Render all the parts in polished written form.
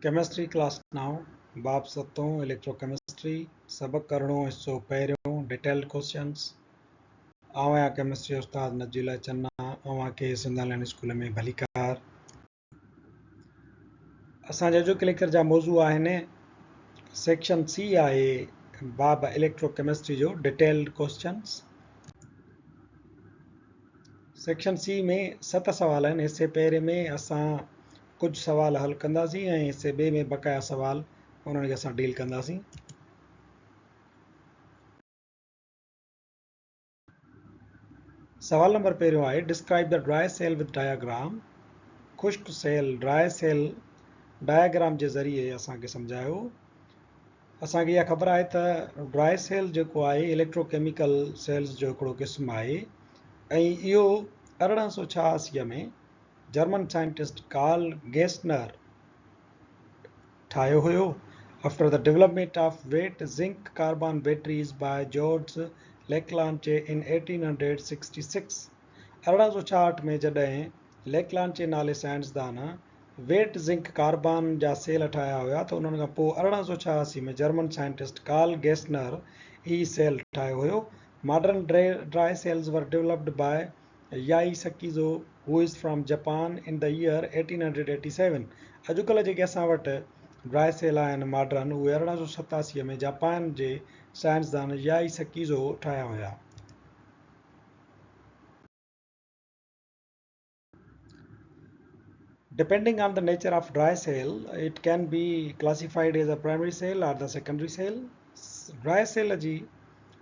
Chemistry class 9 बाब 7 electrochemistry सबक करणो हिस्सो पहिरियों डिटेल्ड क्वेश्चंस। आवां केमिस्ट्री उस्ताद नजीला चन्ना अवांखे सिंध लैंड स्कूल में भलीकार। असांजा जो क्लिकर जा मौजू आहिनि सेक्शन सी आहे बाब इलेक्ट्रोकेमिस्ट्री जो डिटेल्ड क्वेश्चंस। सेक्शन सी में 7 सवाल आहिनि। हिस्से पहिरें में असां कुछ सवाल हल कंदासीं ऐं हिस्से ॿिए में बक़ाया सवाल उन्हनि खे असां डील कंदासीं। सवाल नंबर पहिरियों आहे describe the dry cell with diagram. खुश्क सेल ड्राई सेल डायग्राम जे ज़रिए असांखे सम्झायो। असांखे इहा ख़बर आहे त ड्राई सेल जेको आहे इलेक्ट्रोकेमिकल सेल्स जो हिकिड़ो क़िस्म आहे ऐं इहो 1886 में जर्मन साइंटिस्ट कार्ल गेस्नर ठाहियो हुयो। After the development of wet zinc carbon batteries by George Leclanche in 1866। 1866 में जॾहिं लेक्लांचे नाले साइंसदान वेट जिंक कार्बन जा सेल ठाहिया हुआ त उन्हनि खां पोइ 1886 में जर्मन साइंटिस्ट कार्ल गेस्नर ही सेल ठाहियो हुयो। Modern dry cells were developed by Yai Sakizo who is from Japan in the year 1887। अॼुकल्ह जेके असां वटि ड्राई सेल आहिनि मॉडर्न उहे 1887 में जापान जे साइंसदान याई सकीज़ो ठाहिया हुया। Depending on the nature of dry cell, it can be classified as a primary cell or the secondary cell. Dry cell जी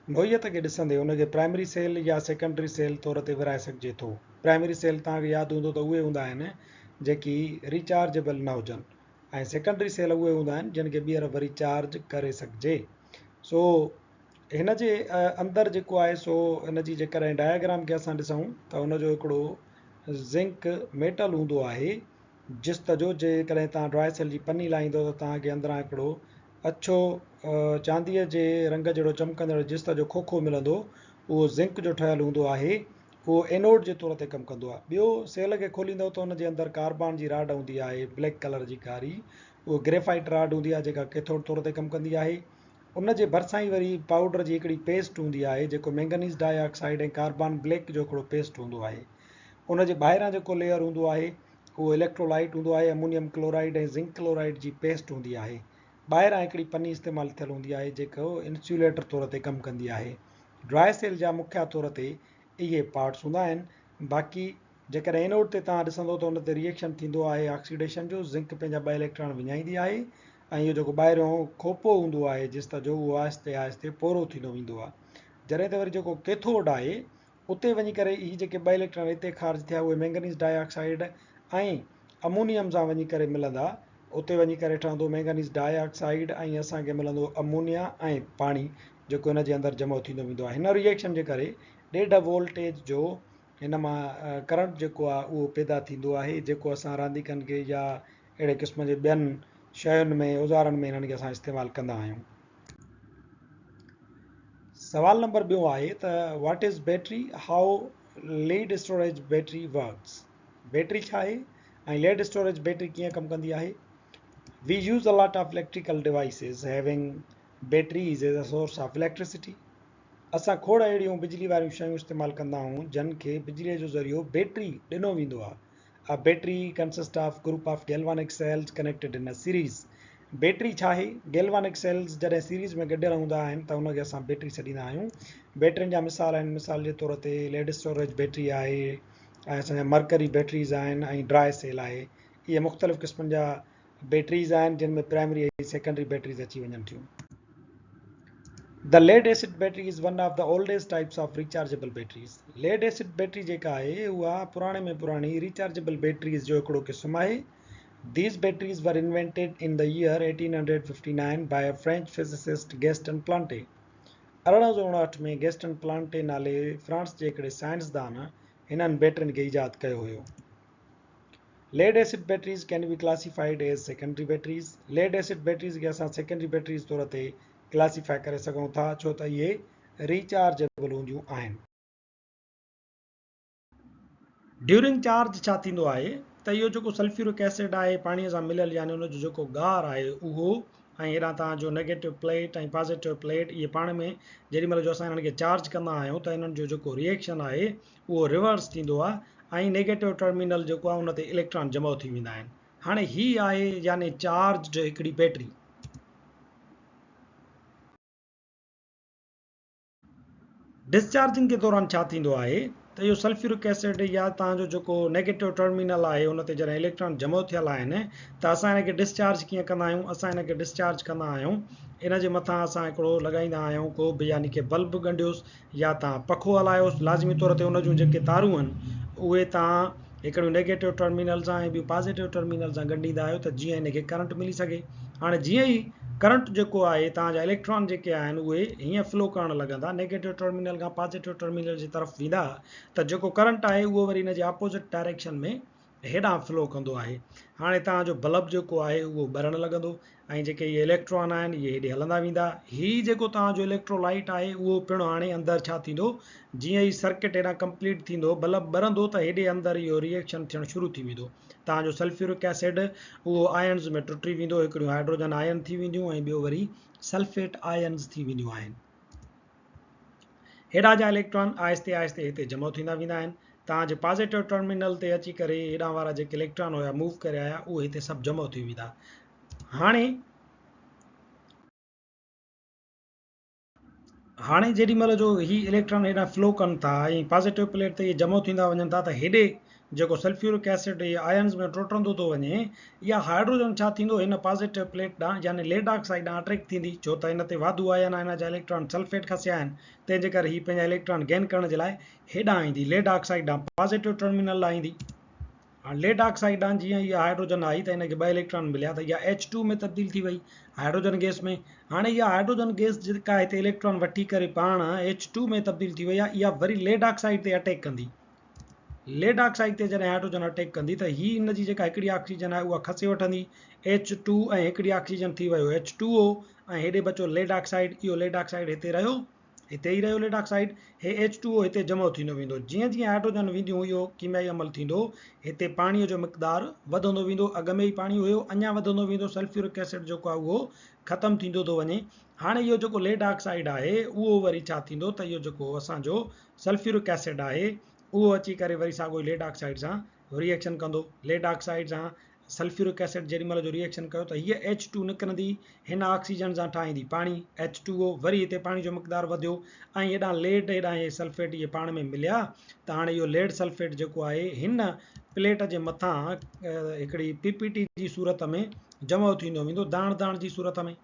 नोयत खे ॾिसंदे उनखे प्राइमरी सेल या सेकेंडरी सेल तौर ते विराए सघिजे थो। प्राइमरी सेल तव्हांखे यादि हूंदो त उहे हूंदा आहिनि जेकी रिचार्जेबल न हुजनि ऐं सेकेंडरी सेल उहे हूंदा आहिनि जिन खे ॿीहर वरी चार्ज करे सघिजे। सो हिन जे अंदरि जेको आहे सो हिन जी जेकॾहिं डायग्राम खे असां ॾिसूं त उनजो हिकिड़ो ज़िंक मेटल हूंदो आहे जिस्त जो। जेकॾहिं तव्हां ड्राई सेल जी पनी लाहींदो त तव्हांखे अंदरां हिकिड़ो अछो चांदीअ जे रंग जहिड़ो चमकंदड़ जिस्त जो खोखो मिलंदो। उहो ज़िंक जो ठहियलु हूंदो आहे। उहो एनोड जे तौर ते कमु कंदो आहे। ॿियो सेल खे खोलींदव त उनजे अंदरि कार्बन जी राड हूंदी आहे ब्लैक कलर जी कारी। उहो ग्रेफाइट राड हूंदी आहे जेका कैथोड तौर ते कमु कंदी आहे। उन जे भरिसां ई वरी पाउडर जी हिकिड़ी पेस्ट हूंदी आहे जेको मैंगनीज़ डाइऑक्साइड ऐं कार्बन ब्लैक जो हिकिड़ो पेस्ट हूंदो आहे। उन जे ॿाहिरां जेको लेयर हूंदो आहे उहो इलेक्ट्रोलाइट हूंदो आहे। अमोनियम क्लोराइड ऐं ज़िंक क्लोराइड जी पेस्ट हूंदी आहे। ॿाहिरां हिकिड़ी पनी इस्तेमालु थियल हूंदी आहे जेको इंसुलेटर तौर ते कमु कंदी आहे। ड्राई सेल जा मुख्य तौर ते इहे पार्ट्स हूंदा आहिनि। बाक़ी जेकॾहिं एनोड ते तव्हां ॾिसंदो त उन ते रिएक्शन थींदो आहे ऑक्सीडेशन जो। ज़िंक पंहिंजा 2 इलेक्ट्रॉन विञाईंदी आहे ऐं इहो जेको ॿाहिरियों खोपो हूंदो आहे जिस्त जो उहो आहिस्ते आहिस्ते पोरो थींदो वेंदो आहे। जॾहिं त वरी जेको कैथोड आहे उते वञी करे इहे जेके 2 इलेक्ट्रॉन हिते ख़ारिज थिया उहे मैंगनीज़ डाइऑक्साइड ऐं अमोनियम सां वञी करे मिलंदा। उते वञी करे ठहंदो मैंगनीज़ डाइऑक्साइड ऐं असांखे मिलंदो अमोनिया ऐं पाणी जेको हिन जे अंदरि जमो थींदो वेंदो आहे। हिन रिएक्शन जे करे 1.5 वोल्टेज जो हिन मां करंट जेको आहे उहो पैदा थींदो आहे जेको असां रांदीकनि खे या अहिड़े क़िस्म जे ॿियनि शयुनि में औज़ारनि में हिननि खे असां इस्तेमालु कंदा आहियूं। सवाल नंबर ॿियो आहे त what is battery, how lead storage battery works. Battery छा आहे ऐं लीड स्टोरेज बैटरी कीअं कमु कंदी आहे। We use a lot of electrical devices having batteries as a source of electricity. असां खोड़ अहिड़ियूं बिजली वारियूं शयूं इस्तेमालु कंदा आहियूं जिन खे बिजलीअ जो ज़रियो बैटरी ॾिनो वेंदो आहे। A battery consist of group of galvanic cells connected in a series. Battery छा आहे। गैल्वानिक सेल्स जॾहिं सीरीज़ में गॾियल हूंदा आहिनि त उनखे असां बैटरी छॾींदा आहियूं। बैटरियुनि जा मिसाल आहिनि। मिसाल जे तौर ते लेड स्टोरेज बैटरी आहे ऐं असांजा मरकरी बैटरीज़ आहिनि ऐं ड्राई सेल आहे। इहे मुख़्तलिफ़ क़िस्मनि जा बैटरीज़ आहिनि जिन में प्राइमरी ऐं सेकेंडरी बैटरीज़ अची वञनि थियूं। The lead acid battery is one of the oldest types of rechargeable batteries. Lead acid battery जेका आहे उहा पुराणे में पुराणी rechargeable batteries जो हिकिड़ो क़िस्म आहे। These batteries were invented in the year 1859 by a French physicist Gaston Plante. 1859 में गेस्टन प्लांटे नाले फ्रांस जे हिकिड़े साइंसदान हिननि बैटरियुनि खे ईजाद कयो हुयो। Lead acid batteries can be classified as secondary batteries. Lead acid batteries खे असां secondary batteries तौर ते क्लासीफाई करे सघूं था छो त इहे रिचार्जेबल हूंदियूं आहिनि। ड्यूरिंग चार्ज छा थींदो आहे। त इहो जेको सल्फ्यूरिक एसिड आहे पाणीअ सां मिलियल यानी उनजो जेको गार आहे उहो ऐं हेॾां तव्हांजो नेगेटिव प्लेट ऐं पॉज़िटिव प्लेट इहे पाण में जेॾीमहिल जो असां हिननि खे चार्ज कंदा आहियूं त हिननि जो जेको रिएक्शन आहे उहो रिवर्स थींदो आहे ऐं नेगेटिव टर्मिनल जेको आहे उन ते इलेक्ट्रॉन जमा थी वेंदा आहिनि। हाणे हीअ आहे यानी चार्ज हिकिड़ी बैटरी। डिस्चार्जिंग के दौरान छा थींदो आहे त इहो सल्फ्यूरिक एसिड या तव्हांजो जेको नेगेटिव टर्मिनल आहे उन ते जॾहिं इलेक्ट्रॉन जमा थियल आहिनि त असां हिनखे डिस्चार्ज कीअं कंदा आहियूं, असां हिनखे डिस्चार्ज कंदा आहियूं इन जे मथां असां हिकिड़ो लॻाईंदा आहियूं को बि यानी कि बल्ब ॻंढियोसि या तव्हां पखो हलायोसि, लाज़मी तौर ते उन जूं जेके तारूं आहिनि उहे तव्हां हिकिड़ियूं नेगेटिव टर्मिनल सां ऐं ॿियूं पॉज़िटिव टर्मिनल सां ॻंढींदा आहियो त जीअं हिनखे करंट मिली सघे। हाणे जीअं ई करंट जेको आहे तव्हांजा इलेक्ट्रॉन जेके आहिनि उहे हीअं फ्लो करणु लॻंदा नेगेटिव टर्मिनल खां पॉज़िटिव टर्मिनल जी तरफ़ वेंदा त जेको करंट आहे उहो वरी हिन जे ऑपोज़िट डायरेक्शन में हेॾां फ्लो कंदो आहे। हाणे तव्हांजो बल्ब जेको आहे उहो ॿरणु लॻंदो ऐं जेके इहे इलेक्ट्रॉन आहिनि इहे हेॾे हलंदा वेंदा। हीअ जेको तव्हांजो इलेक्ट्रोलाइट आहे उहो पिणु हाणे अंदरि छा थींदो, जीअं ई सर्किट हेॾां कंप्लीट थींदो बल्ब ॿरंदो त हेॾे अंदरि इहो रिएक्शन थियणु शुरू थी वेंदो। तव्हांजो सल्फ्यूरिक एसिड उहो आयन्स में टुटी वेंदो, हिकिड़ियूं हाइड्रोजन आयन थी वेंदियूं ऐं ॿियो वरी सल्फेट आयन्स थी वेंदियूं आहिनि। हेॾा जा इलेक्ट्रॉन आहिस्ते आहिस्ते हिते जमा थींदा वेंदा आहिनि। तव्हांजे पॉज़िटिव टर्मिनल ते अची करे हेॾां वारा जेके इलेक्ट्रॉन हुया मूव करे आया उहे हिते सभु जमा थी वेंदा। हाणे जेॾीमहिल जो ही इलेक्ट्रॉन हेॾां फ्लो कनि था ऐं पॉज़िटिव प्लेट ते इहे जमा थींदा वञनि था त हेॾे जेको सल्फ्यूरिक एसिड आयन्स में टुटंदो थो वञे या हाइड्रोजन छा थींदो हिन पॉज़िटिव प्लेट ॾांहुं यानी लेड ऑक्साइड ॾांहुं अट्रैक्ट थींदी, छो त हिन ते वाधू आयन हिन जा इलेक्ट्रॉन सल्फेट खसिया आहिनि, तंहिंजे करे हीअ पंहिंजा इलेक्ट्रॉन गेन करण जे लाइ हेॾां ईंदी लेड ऑक्साइड ॾांहुं पॉज़िटिव टर्मिनल ॾांहुं ईंदी। हाणे लेड ऑक्साइड ॾांहुं जीअं इहा हाइड्रोजन आई त हिनखे ॿ इलेक्ट्रॉन मिलिया त इहा H2 में तब्दील थी वई हाइड्रोजन गैस में। हाणे इहा हाइड्रोजन गैस जेका हिते इलेक्ट्रॉन वठी करे पाण H2 में तब्दील थी वई आहे इहा वरी लेड ऑक्साइड ते अटैक कंदी। लेड ऑक्साइड ते जॾहिं हाइड्रोजन अटैक कंदी त हीअ हिन जी जेका हिकिड़ी ऑक्सीजन आहे उहा खसे वठंदी H2 ऐं हिकिड़ी ऑक्सीजन थी वियो H2O ऐं हेॾे बचो लेड ऑक्साइड। इहो लेड ऑक्साइड हिते रहियो, हिते ई रहियो लेड ऑक्साइड, हे H2O हिते जमा थींदो वेंदो। जीअं जीअं हाइड्रोजन वेंदियूं इहो कीमियाई अमल थींदो, हिते पाणीअ जो मक़दारु वधंदो वेंदो। अॻ में ई पाणी हुयो, अञा वधंदो वेंदो, सल्फ्यूरिक एसिड जेको आहे उहो ख़तमु थींदो थो वञे। हाणे इहो जेको लेड ऑक्साइड आहे उहो वरी छा थींदो त इहो जेको असांजो सल्फ्यूरिक एसिड आहे उहो अची करे वरी साॻियो लेड ऑक्साइड सां रिएक्शन कंदो। लेड ऑक्साइड सां सल्फ्यूरिक एसिड जेॾीमहिल जो रिएक्शन कयो त हीअ H2 निकिरंदी, हिन ऑक्सीजन सां ठाहींदी पाणी H2O, वरी हिते पाणी जो मक़दारु वधियो ऐं हेॾां लेड हेॾां इहे सल्फेट इहे पाण में मिलिया त हाणे इहो लेड सल्फेट जेको आहे हिन प्लेट जे मथां हिकिड़ी PPT जी सूरत में जमा थींदो वेंदो, दाण दाण जी सूरत में।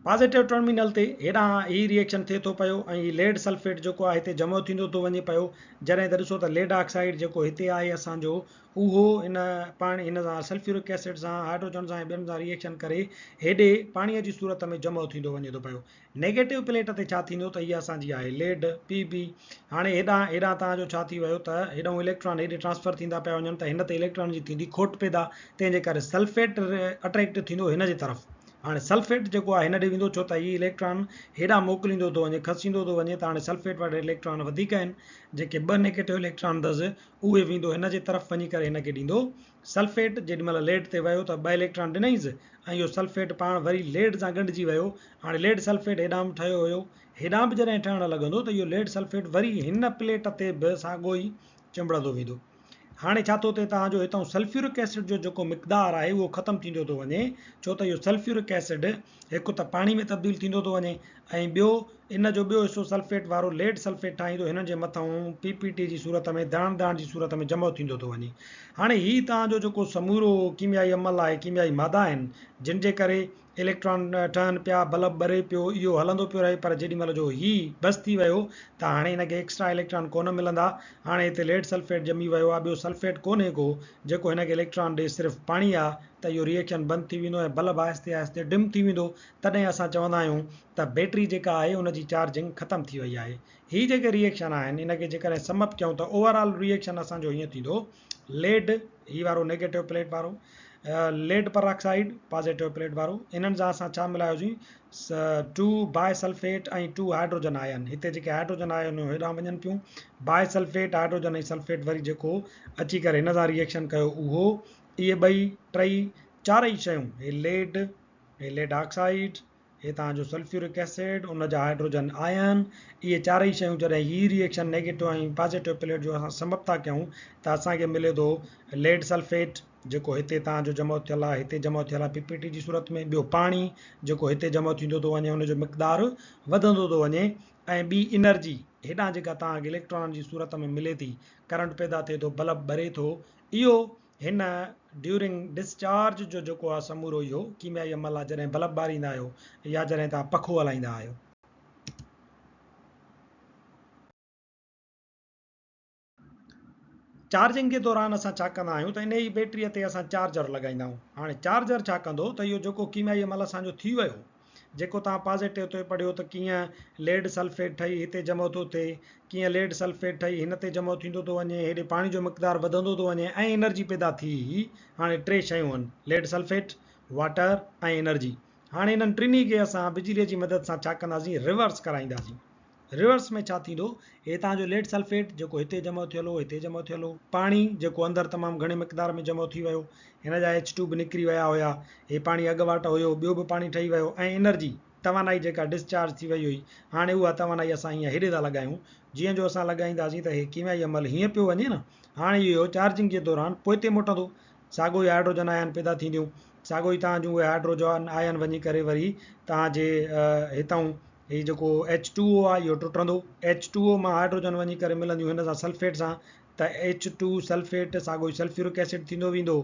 पॉज़िटिव टर्मिनल ते हेॾां ही रिएक्शन थिए थो पियो ऐं लेड सल्फेट जेको आहे हिते जमा थींदो थो वञे पियो। जॾहिं त ॾिसो त लेड ऑक्साइड जेको हिते आहे असांजो उहो हिन पाणी हिन सां सल्फ्यूरिक एसिड सां हाइड्रोजन सां ऐं ॿियनि सां रिएक्शन करे हेॾे पाणीअ जी सूरत में जमा थींदो वञे थो पियो। नेगेटिव प्लेट ते छा थींदो त इहा असांजी आहे लेड Pb। हाणे हेॾां तव्हांजो छा थी वियो त हेॾां इलेक्ट्रॉन हेॾे ट्रांसफर थींदा पिया वञनि त हिन ते इलेक्ट्रॉन जी थींदी खोट पैदा, तंहिंजे करे सल्फेट अट्रैक्ट थींदो हिन जे तरफ़। हाणे सल्फेट जेको आहे हिन ॾे वेंदो छो त हीअ इलेक्ट्रॉन हेॾां मोकिलींदो थो वञे, खसींदो थो वञे, त हाणे सल्फेट वारा इलेक्ट्रॉन वधीक आहिनि, जेके ॿ नेगेटिव इलेक्ट्रॉन अथसि उहे वेंदो हिन जे तरफ़ वञी करे हिनखे ॾींदो सल्फेट। जेॾीमहिल लेड ते वियो त ॿ इलेक्ट्रॉन ॾिनईंसि ऐं इहो सल्फेट पाण वरी लेड सां गॾिजी वियो। हाणे लेड सल्फेट हेॾां बि ठहियो हुयो, हेॾां बि जॾहिं ठहणु लॻंदो त इहो लेड सल्फेट वरी हिन प्लेट ते बि साॻियो ई चिंबड़ंदो वेंदो। हाणे छा थो थिए तव्हांजो हितां सल्फ्यूरिक एसिड जो जेको मक़दारु आहे उहो ख़तमु थींदो थो वञे, छो त इहो सल्फ्यूरिक एसिड हिकु त पाणी में तब्दील थींदो थो वञे ऐं ॿियो इन जो ॿियो हिसो सल्फेट वारो लेड सल्फेट ठाहींदो हिन जे मथां PPT जी सूरत में दाण दाण जी सूरत में जमा थींदो थो वञे। हाणे हीअ तव्हांजो जेको समूरो कीमियाई अमल आहे, कीमियाई मादा आहिनि जिन जे करे इलेक्ट्रॉन ठहनि पिया, बल्ब ॿरे पियो, इहो हलंदो पियो रहे, पर जेॾीमहिल जो हीअ बस थी वियो त हाणे हिनखे एक्स्ट्रा इलेक्ट्रॉन कोन मिलंदा। हाणे हिते लेड सल्फेट ॼमी वियो आहे, ॿियो सल्फेट कोन्हे को जेको हिनखे इलेक्ट्रॉन ॾे, सिर्फ़ु पाणी आहे, त इहो रिएक्शन बंदि थी वेंदो ऐं बल्ब आहिस्ते आहिस्ते डिम थी वेंदो। तॾहिं असां चवंदा आहियूं त बैटरी जेका आहे उनजी चार्जिंग ख़तमु थी वई आहे। हीअ जेके रिएक्शन आहिनि इनखे जेकॾहिं समअप कयूं त ओवरऑल रिएक्शन असांजो हीअं थींदो, लेड ही वारो नेगेटिव प्लेट वारो लेड पर ऑक्साइड पॉजिटिव प्लेट वारो इन्हनि सां असां छा मिलायोसीं 2 बाय सल्फेट ऐं 2 हाइड्रोजन आयन हिते जेके हाइड्रोजन आयन हेॾां वञनि पियूं बाय सल्फेट हाइड्रोजन ऐं सल्फेट वरी जेको अची करे हिन सां रिएक्शन कयो उहो इहे ॿई टई चारई शयूं हे लेड ऑक्साइड हे तव्हांजो सल्फ्यूरिक एसिड उन जा हाइड्रोजन आयन इहे चारई शयूं जॾहिं हीअ रिएक्शन नेगेटिव ऐं पॉजिटिव प्लेट जो असां समप था कयूं त असांखे मिले थो लेड सल्फेट जेको हिते तव्हांजो जमो थियल आहे हिते जमो थियल आहे पीपीटी जी सूरत में ॿियो पाणी जेको हिते जमो थींदो थो वञे हुनजो मिक़दारु वधंदो थो वञे ऐं ॿी एनर्जी हेॾां जेका तव्हांखे इलेक्ट्रॉन जी सूरत में मिले थी करंट पैदा थिए थो बल्ब ॿरे थो इहो हिन ड्यूरिंग डिस्चार्ज जो जेको आहे समूरो इहो कीमियाई अमल आहे जॾहिं बल्ब ॿारींदा आहियो या जॾहिं तव्हां पखो हलाईंदा आहियो चार्जिंग के दौरान असां छा कंदा आहियूं त इन ई बैटरीअ ते असां चार्जर लॻाईंदा आहियूं हाणे चार्जर छा कंदो त इहो जेको कीमियाई अमल असांजो थी वियो जेको तव्हां पॉज़िटिव ते पढ़ियो त कीअं लेड सल्फेट ठही हिते जमो थो थिए कीअं लेड सल्फेट ठही हिन ते जमो थींदो थो वञे हेॾे पाणी जो मिक़दारु वधंदो थो वञे ऐं एनर्जी पैदा थी हाणे टे शयूं आहिनि लेड सल्फेट वाटर ऐं एनर्जी हाणे इन्हनि टिनी खे असां बिजलीअ जी मदद सां छा कंदासीं रिवर्स कराईंदासीं रिवर्स में छा थींदो हे तव्हांजो लेड सल्फेट जेको हिते जमो थियल हो हिते जमो थियल हो पाणी जेको अंदरि तमामु घणे मिक़दार में जमो थी वियो हिन जा H2 बि निकिरी विया हुया हे पाणी अॻुवाट हुयो ॿियो बि पाणी ठही वियो ऐं एनर्जी तवानाई जेका डिस्चार्ज थी वई हुई हाणे उहा तवानाई असां हीअं हेॾे था लॻायूं जीअं जो असां लॻाईंदासीं त हे कीमियाई अमल हीअं पियो वञे न हाणे इहो चार्जिंग जे दौरान पोइ ते मोटंदो साॻियो ई हाइड्रोजन आयन पैदा थींदियूं साॻियो ई तव्हां जूं उहे हाइड्रोजन आयन वञी करे वरी तव्हांजे हितां ही जेको H2O आहे इहो टुटंदो H2O मां हाइड्रोजन वञी करे मिलंदियूं हिन सां सल्फेट सां त H2 सल्फेट साॻियो ई सल्फ्यूरिक एसिड थींदो वेंदो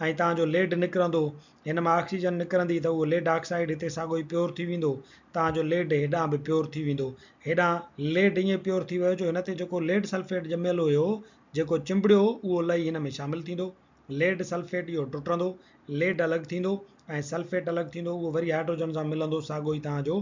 ऐं तव्हांजो लेड निकिरंदो हिन मां ऑक्सीजन निकिरंदी त उहो लेड ऑक्साइड हिते साॻियो ई प्योर थी वेंदो तव्हांजो लेड हेॾां बि प्योर थी वेंदो हेॾां लेड ईअं प्योर थी वियो जो हिन ते जेको लेड सल्फेट ॼमियल हुयो जेको चिंबड़ियो उहो लही हिन में शामिलु थींदो लेड सल्फेट इहो टुटंदो लेड अलॻि थींदो ऐं सल्फेट अलॻि थींदो उहो वरी हाइड्रोजन सां मिलंदो साॻियो ई तव्हांजो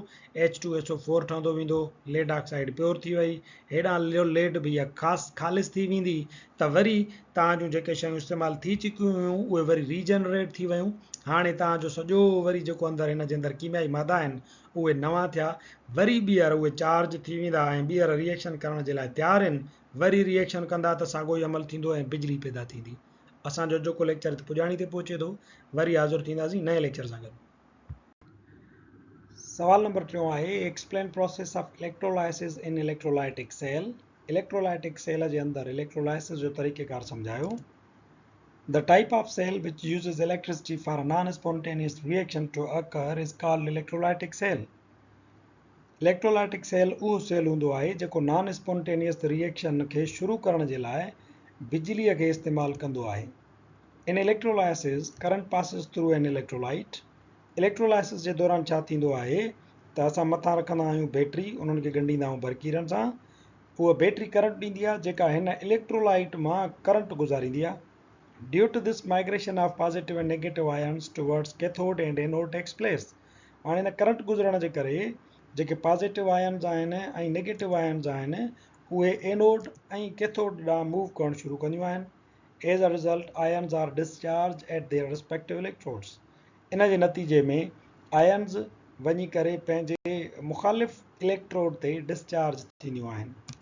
H2SO4 ठहंदो वेंदो लेड ऑक्साइड प्योर थी वई हेॾां लेड बि इहा ख़ालिस थी वेंदी त वरी तव्हां जूं जेके शयूं इस्तेमालु थी चुकियूं हुयूं उहे वरी रीजनरेट थी वियूं हाणे तव्हांजो सॼो वरी जेको अंदरि हिन जे अंदरि कीमियाई मादा आहिनि उहे नवां थिया वरी ॿीहर उहे चार्ज थी वेंदा ऐं ॿीहर रिएक्शन करण जे लाइ तयारु आहिनि वरी रिएक्शन कंदा त साॻियो ई अमल थींदो ऐं बिजली पैदा थींदी असांजो जेको लेक्चर पुॼाणी ते पहुचे थो वरी हाज़ुर थींदासीं नए लेक्चर सां गॾु सवाल नंबर 3 आहे एक्सप्लेन प्रोसेस ऑफ इलेक्ट्रोलाइसिस इन इलेक्ट्रोलाइटिक सेल इलेक्ट्रोलाइटिक सेल जे अंदरि इलेक्ट्रोलाइसिस जो तरीक़ेकार सम्झायो The type of cell which uses electricity for a non-spontaneous reaction to occur is called electrolytic cell. Electrolytic cell उहो सेल हूंदो आहे जेको नॉन स्पॉन्टेनियस रिएक्शन खे शुरू करण जे लाइ बिजलीअ खे इस्तेमालु कंदो आहे In electrolysis, current passes through an electrolyte. Electrolysis जे दौरान छा थींदो आहे त असां मथां रखंदा आहियूं बैटरी उन्हनि खे ॻंढींदा आहियूं बरकीरनि सां उहा बैटरी करंट ॾींदी आहे जेका हिन इलेक्ट्रोलाइट मां करंट गुज़ारींदी आहे Due to this migration of positive and negative ions towards cathode and anode takes place. हाणे हिन करंट गुज़रण जे करे जेके पॉजिटिव आयन्स आहिनि ऐं नेगेटिव आयन्स आहिनि उहे एनोड ऐं कैथोड ॾांहुं मूव करणु शुरू कंदियूं आहिनि As a result, ions are discharged at their respective electrodes. इन जे नतीजे में आयन्स वञी करे पंहिंजे मुख़ालिफ़ इलेक्ट्रोड ते डिस्चार्ज थींदियूं आहिनि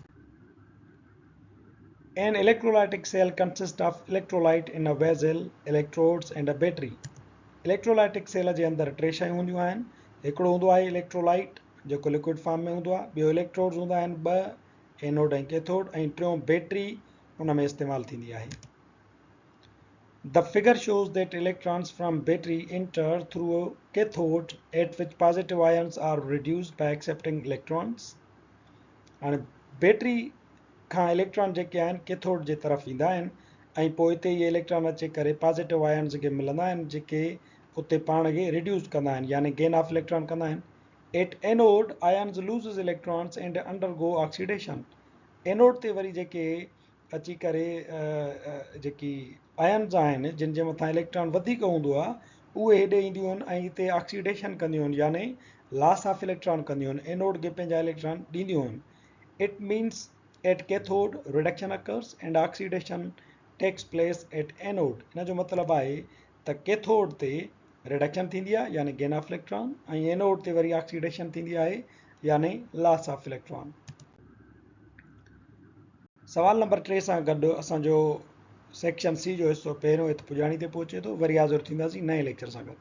An electrolytic cell consists of electrolyte in a vessel, electrodes and a battery. Electrolytic cell जे अंदरि टे शयूं हूंदियूं आहिनि हिकिड़ो हूंदो आहे इलेक्ट्रोलाइट जेको लिक्विड फॉर्म में हूंदो आहे ॿियो इलेक्ट्रोड्स हूंदा आहिनि ॿ एनोड ऐं कैथोड ऐं टियों बैटरी उन में इस्तेमालु थींदी आहे The figure shows that electrons from battery enter through a cathode at which positive ions are reduced by accepting electrons. हाणे बैटरी खां इलेक्ट्रॉन जेके आहिनि कैथोड जे तरफ़ ईंदा आहिनि ऐं पोइ हिते इहे इलेक्ट्रॉन अची करे पॉजिटिव आयन्स खे मिलंदा आहिनि जेके उते पाण खे रिड्यूस कंदा आहिनि यानी गेन ऑफ इलेक्ट्रॉन कंदा आहिनि at anode ions loses electrons and undergo oxidation anode ते वरी जेके अची करे जेकी आयन्स आहिनि जिन जे मथां इलेक्ट्रॉन वधीक हूंदो आहे उहे हेॾे ईंदियूं आहिनि ऐं हिते ऑक्सीडेशन कंदियूं आहिनि यानी लॉस ऑफ इलेक्ट्रॉन कंदियूं आहिनि एनोड खे पंहिंजा इलेक्ट्रॉन ॾींदियूं आहिनि it means At cathode, reduction occurs and oxidation takes place at anode. इन जो मतिलबु आहे त त कैथोड ते रिडक्शन थींदी आहे यानी गेन ऑफ इलेक्ट्रॉन, ऐं एनोड ते वरी ऑक्सीडेशन थींदी आहे यानी लॉस ऑफ इलेक्ट्रॉन। सवाल नंबर 3 सां गॾु असांजो सेक्शन सी जो हिसो पहिरियों हिते पुॼाणी ते पहुचे थो। वरी हाज़िर थींदासीं नए लेक्चर सां गॾु।